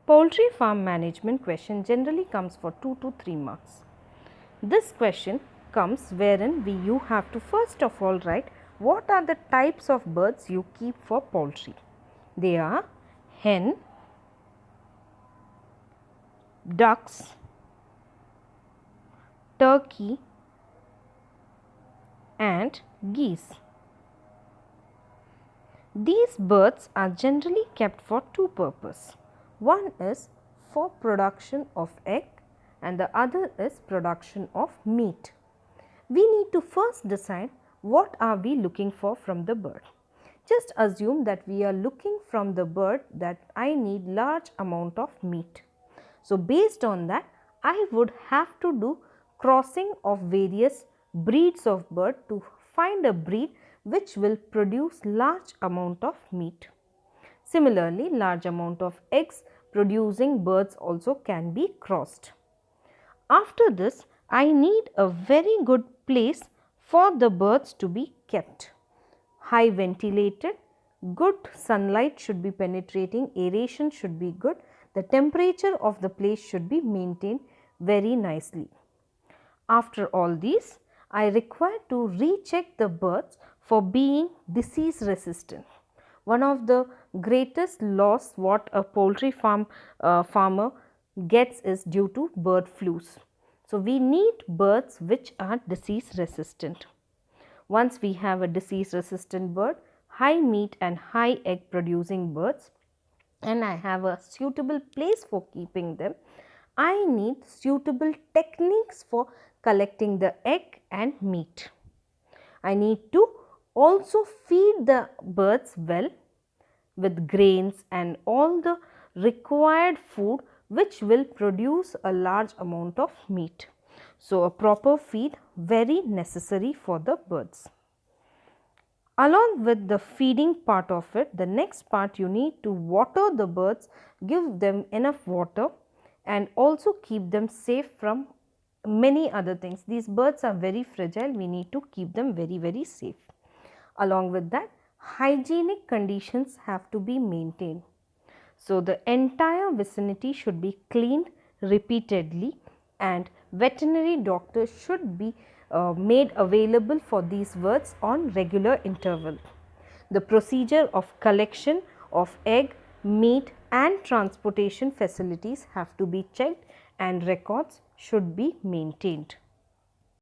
Poultry farm management question generally comes for 2 to 3 marks. This question comes wherein you have to first of all write what are the types of birds you keep for poultry. They are hen, ducks, turkey and geese. These birds are generally kept for two purposes. One is for production of egg and the other is production of meat. We need to first decide what are we looking for from the bird. Just assume that we are looking from the bird that I need large amount of meat. So based on that, I would have to do crossing of various breeds of bird to find a breed which will produce large amount of meat. Similarly, large amount of eggs producing birds also can be crossed. After this, I need a very good place for the birds to be kept. High ventilated, good sunlight should be penetrating, aeration should be good, the temperature of the place should be maintained very nicely. After all these, I require to recheck the birds for being disease resistant. One of the greatest loss what a poultry farmer gets is due to bird flus. So, we need birds which are disease resistant. Once we have a disease resistant bird, high meat and high egg producing birds, and I have a suitable place for keeping them, I need suitable techniques for collecting the egg and meat. I need to also feed the birds well with grains and all the required food which will produce a large amount of meat. So, a proper feed very necessary for the birds. Along with the feeding part of it, the next part you need to water the birds, give them enough water and also keep them safe from many other things. These birds are very fragile, we need to keep them very safe. Along with that, hygienic conditions have to be maintained. So, the entire vicinity should be cleaned repeatedly and veterinary doctors should be made available for these birds on regular interval. The procedure of collection of egg, meat and transportation facilities have to be checked and records should be maintained.